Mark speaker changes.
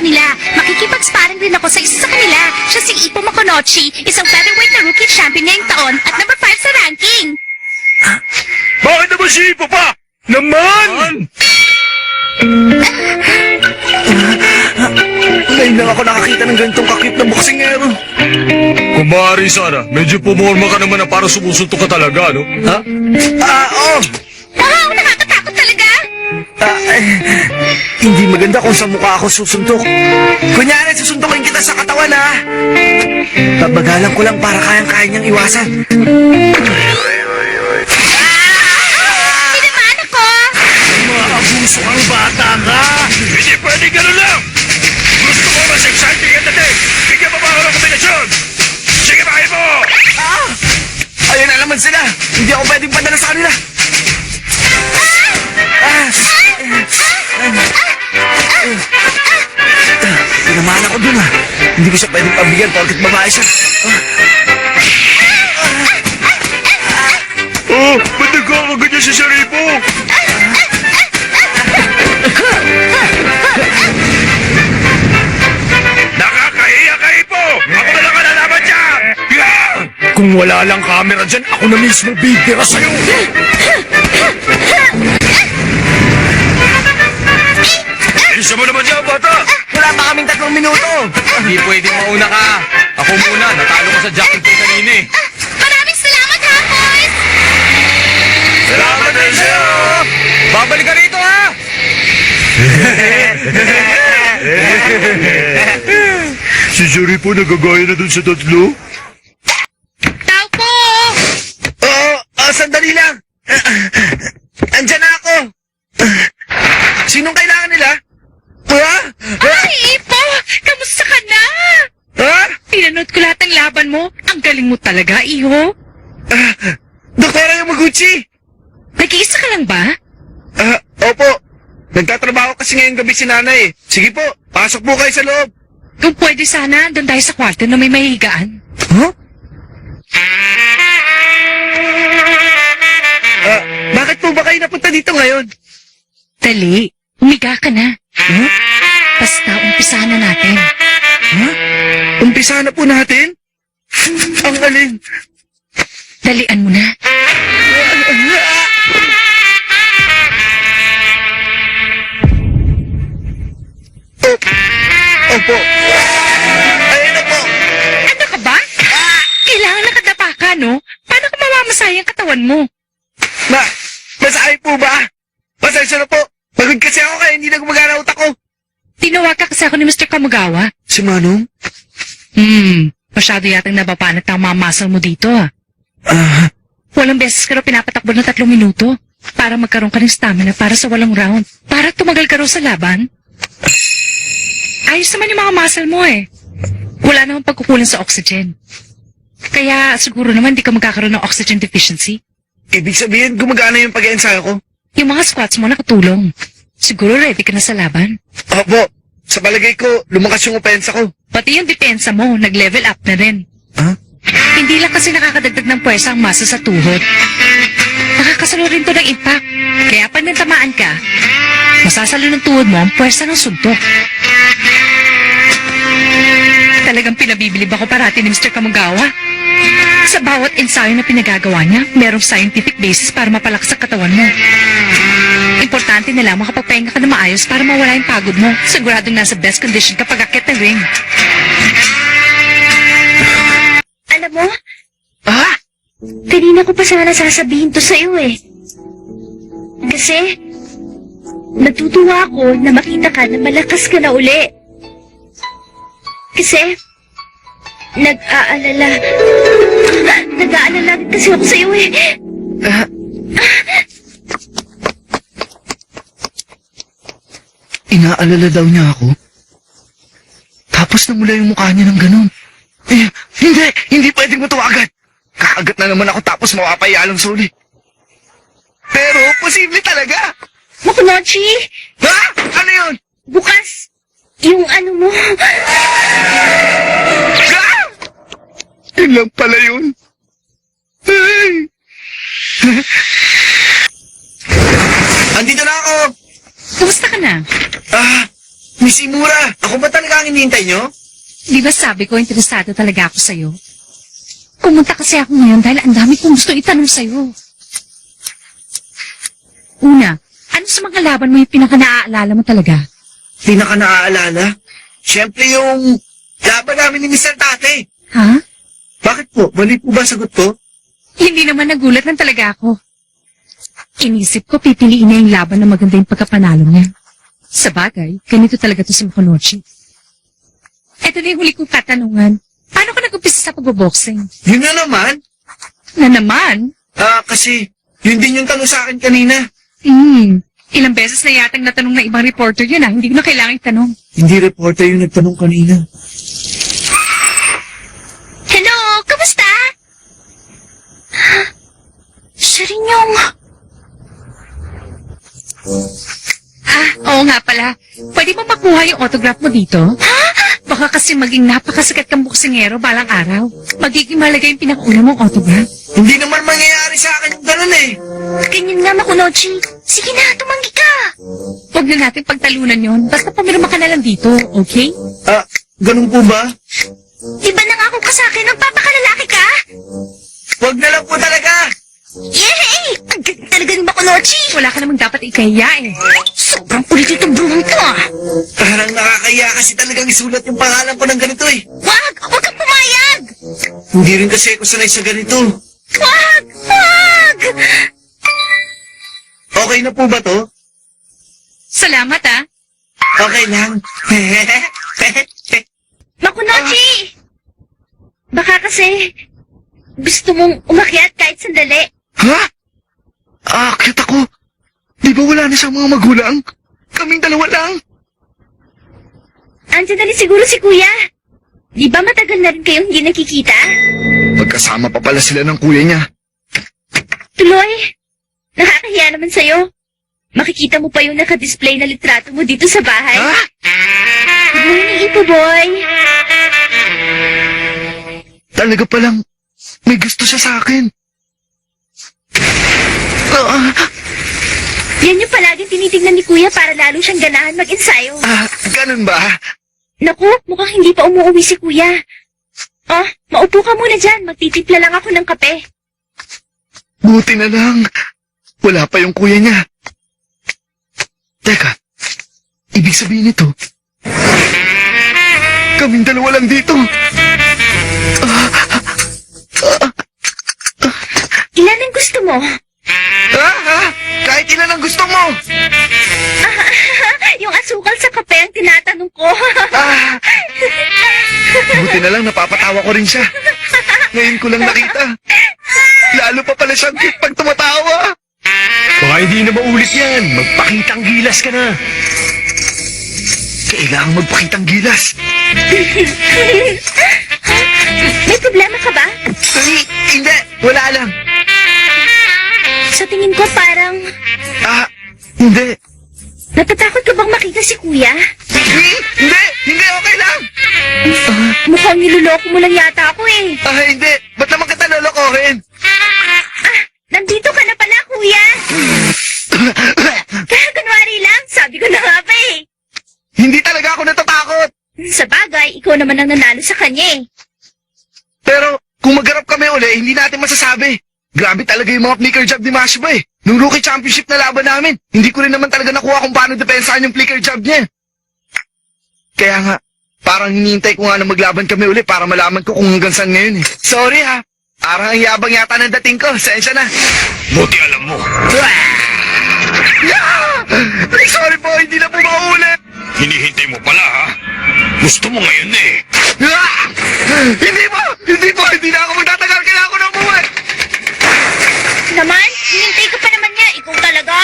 Speaker 1: kanila. Makikipag-sparring rin ako sa isa sa kanila. Siya si Ippo Makonochi, isang featherweight na rookie champion ngayong taon at number 5 sa ranking.
Speaker 2: Bakit naman si Ipo pa? Naman!
Speaker 3: Ngayon lang ako nakakita ng ganitong kakip na boksingero.
Speaker 2: Kung maaari sana, medyo pumorma ka naman na para sumusuntok ka talaga, no?
Speaker 3: Ha? Oo.
Speaker 1: Wow, nakakatakot talaga.
Speaker 3: Hindi maganda kung sa mukha ako susuntok. Kunyari, susuntokin kita sa katawan, ha? Babagalan ko lang para kayang-kaya niyang iwasan.
Speaker 1: Tinamaan ako.
Speaker 3: Maabuso ang bata ka!
Speaker 2: Hindi pwede gano'n lang! Gusto ko mas exciting at dating! Bigyan mo ba ako ng kombinasyon? Sige ba mo!
Speaker 3: Ayun na naman sila! Hindi ako pwedeng padala sa kanila! Tinamaan ako dun, ha? Hindi ko siya pwedeng pabigyan porkit babae siya.
Speaker 2: Oh, ba't nagkakaganyan si Saripo? Nakakahiya ka, Ipo! Ako na lang ang lalaban dyan!
Speaker 3: Kung wala lang camera dyan, ako na mismo bibira sa'yo!
Speaker 2: Isa mo naman dyan, bata!
Speaker 3: Wala pa kaming 3 minuto!
Speaker 4: Hindi pwedeng mauna ka. Ako muna, natalo ko sa jacket ko kanina eh.
Speaker 1: Maraming salamat, ha, boys.
Speaker 2: Salamat din sa'yo!
Speaker 4: Babalik ka rito ha!
Speaker 2: Si Saripo nagagaya na dun sa tatlo?
Speaker 1: Tao po.
Speaker 3: Sandali lang! Andyan na ako! Sinong kailangan nila? Ha?
Speaker 1: Ay, Ippo, kamusta ka na?
Speaker 3: Ha?
Speaker 1: Pinanood ko lahat ng laban mo. Ang galing mo talaga, iho.
Speaker 3: Doktora Yamaguchi!
Speaker 1: Nag-iisa ka lang ba?
Speaker 3: Opo. Nagtatrabaho kasi ngayong gabi si nanay. Sige po, pasok po kayo sa loob.
Speaker 1: Kung pwede sana, doon tayo sa kwarto na may mahigaan.
Speaker 3: Huh? Bakit po ba kayo napunta dito ngayon?
Speaker 1: Dali, umiga ka na. Basta, umpisahan na natin.
Speaker 3: Umpisa na po natin? Ang alin?
Speaker 1: Dalian mo na.
Speaker 3: Opo. Ayun na po.
Speaker 1: Ano ka ba? Kailangan nakadapa ka, no? Paano kung mamamasaya ang katawan mo?
Speaker 3: Masakay po ba? Pasensya na po. Pagod kasi ako kaya hindi na gumagana utak ko.
Speaker 1: Tinawag ka kasi ako ni Mr. Kamagawa.
Speaker 3: Si Manong?
Speaker 1: Masyado yatang nababanat ang mga muscle mo dito, ah. Walang beses ka raw pinapatakbo ng 3 minuto para magkaroon ka ng stamina para sa walang round. Para tumagal ka raw sa laban. Ayos naman yung mga muscle mo, eh. Wala namang pagkukulang sa oxygen. Kaya siguro naman di ka magkakaroon ng oxygen deficiency.
Speaker 3: Ibig sabihin, gumagana yung pag-ensayo ko?
Speaker 1: Yung mga squats mo nakatulong. Siguro ready ka na sa laban.
Speaker 3: Opo. Sa palagay ko, lumakas yung opensa ko.
Speaker 1: Pati yung depensa mo, nag-level up na rin. Hindi lang kasi nakakadagdag ng puwersa ang masa sa tuhod. Nakakasalo rin to ng impact. Kaya pag natamaan ka, masasalo ng tuhod mo ang puwersa ng suntok. Talagang pinabibilib ako parati ni Mr. Kamagawa. Sa bawat ensayo na pinagagawa niya, merong scientific basis para mapalakas ang katawan mo. Importante na lang makapagpahinga ka na maayos para mawala yung pagod mo. Siguradong nasa best condition kapag akit ng ring.
Speaker 5: Alam mo, kanina ko pa sana sasabihin to sa'yo eh. Kasi, natutuwa ako na makita ka na malakas ka na uli. Kasi, nag-aalala rin kasi ako sa'yo eh.
Speaker 3: Inaalala daw niya ako. Tapos namula yung mukha niya ng ganun. Hindi pwedeng matawagan. Kakagat na naman ako tapos mawapaya lang suli. Pero, posible talaga.
Speaker 5: Makunochi,
Speaker 3: Ha? Ano yun?
Speaker 5: bukas, yung ano mo.
Speaker 3: Yun lang pala yun. Hey! Andito na ako.
Speaker 1: Kumusta ka na?
Speaker 3: Miss Imura, ako ba talaga ang hinihintay nyo?
Speaker 1: Di ba sabi ko, interesado talaga ako sa'yo? Pumunta kasi ako ngayon dahil ang dami kong gusto itanong sa'yo. Una, ano sa mga laban mo yung pinaka-naaalala mo talaga?
Speaker 3: Pinaka naaalala? Siyempre yung laban namin ni Mr. Tate.
Speaker 1: Ha?
Speaker 3: Bakit po? Mali po ba sagot ko?
Speaker 1: Hindi naman nagulat lang talaga ako. Inisip ko pipiliin niya yung laban na maganda yung pagkapanalo niya. Sa bagay, ganito talaga to si Makonochi. Eto na yung huli kong katanungan. Paano ka nag-umpisa sa pagboboxing?
Speaker 3: Yun na naman.
Speaker 1: Na naman?
Speaker 3: Kasi yun din yung tanong sa akin kanina.
Speaker 1: Ilang beses na yatang natanong ng ibang reporter yun hindi ko na kailangan itanong.
Speaker 3: Hindi reporter yung nagtanong kanina.
Speaker 5: Hello, kamusta? Siya rin yung...
Speaker 1: Oo nga pala. Pwede ba makuha yung autograph mo dito? Baka kasi maging napakasikat kang boksingero balang araw. Magiging mahalaga yung pinakauna mong autograph.
Speaker 3: Hindi naman mangyayari sa akin yung ganun eh.
Speaker 5: Ganyan nga, Makunochi. Sige na, tumanggi ka.
Speaker 1: Huwag na natin pagtalunan yon. Basta pumirma ka na lang dito, okay?
Speaker 3: Ganun po ba?
Speaker 5: Di ba nangako ka sa akin, magpapakalalaki ka?
Speaker 3: Wag na lang po talaga.
Speaker 5: Yay! Ang ganda talaga ni Makunochi.
Speaker 1: Wala ka namang dapat ikahiya eh.
Speaker 5: Sobrang kulit itong bruhang to
Speaker 3: Parang nakakaya kasi talagang isulat yung pangalan ko ng ganito eh.
Speaker 5: Wag! Wag kang pumayag!
Speaker 3: Hindi rin kasi ako sanay sa ganito.
Speaker 5: Wag! Wag!
Speaker 3: Okay na po ba to?
Speaker 1: Salamat
Speaker 3: Okay lang.
Speaker 5: Makunochi! Baka kasi gusto mong umakyat kahit sandali.
Speaker 3: Ha? Akit ako. Di ba wala na siyang mga magulang? Kaming dalawa lang.
Speaker 5: Andiyan na rin siguro si Kuya. Di ba matagal na rin kayong hindi nakikita?
Speaker 3: Magkasama pa pala sila ng kuya niya.
Speaker 5: Tuloy, nakakahiya naman sa'yo. Makikita mo pa yung nakadisplay na litrato mo dito sa bahay.
Speaker 3: Ha?
Speaker 5: Good morning, Ipo Boy.
Speaker 3: Talaga palang may gusto siya sa akin.
Speaker 5: Yan yung palaging tinitingnan ni Kuya para lalo siyang ganahan mag-ensayo.
Speaker 3: Ganun ba?
Speaker 5: Naku, mukhang hindi pa umuwi si Kuya. Maupo ka muna dyan. Magtitimpla lang ako ng kape.
Speaker 3: Buti na lang. Wala pa yung kuya niya. Teka, ibig sabihin nito, kaming dalawa lang dito.
Speaker 5: Ilan ang gusto mo?
Speaker 3: Kahit ilan ang gusto mo.
Speaker 5: Yung asukal sa kape ang tinatanong ko.
Speaker 3: Buti na lang napapatawa ko rin siya. Ngayon ko lang nakita. Lalo pa pala siyang cute pag tumatawa.
Speaker 2: Baka hindi na maulit yan. Magpakitang gilas ka na.
Speaker 3: Kailangang magpakitang gilas.
Speaker 5: May problema ka ba?
Speaker 3: Hindi, wala lang.
Speaker 5: Sa tingin ko parang
Speaker 3: Hindi.
Speaker 5: natatakot ka bang makita si Kuya?
Speaker 3: Hindi, okay lang.
Speaker 5: Mukhang niloloko mo lang yata ako eh.
Speaker 3: Hindi, ba't naman kita lolokohin?
Speaker 5: Nandito ka na pala, Kuya. Kunwari lang, sabi ko na nga ba eh.
Speaker 3: Hindi talaga ako natatakot.
Speaker 5: Sa bagay, ikaw naman ang nanalo sa kanya eh.
Speaker 3: Pero, kung magharap kami uli, hindi natin masasabi. Grabe talaga yung mga flicker job ni Mashiba eh. Nung rookie championship na laban namin, hindi ko rin naman talaga nakuha kung paano depensahan yung flicker job niya. Kaya nga, parang hinihintay ko nga na maglaban kami uli para malaman ko kung hanggang saan ngayon eh. Sorry ha, parang ang yabang yata ng dating ko. Sensya na.
Speaker 2: Buti alam mo.
Speaker 3: Sorry po, hindi na po maulit.
Speaker 2: Hinihintay mo pala ha? Gusto mo ngayon eh.
Speaker 3: Hindi na ako magtatagal. Kailangan ko na umuwi.
Speaker 5: Naman, hinintay ka pa naman niya. Ikaw talaga.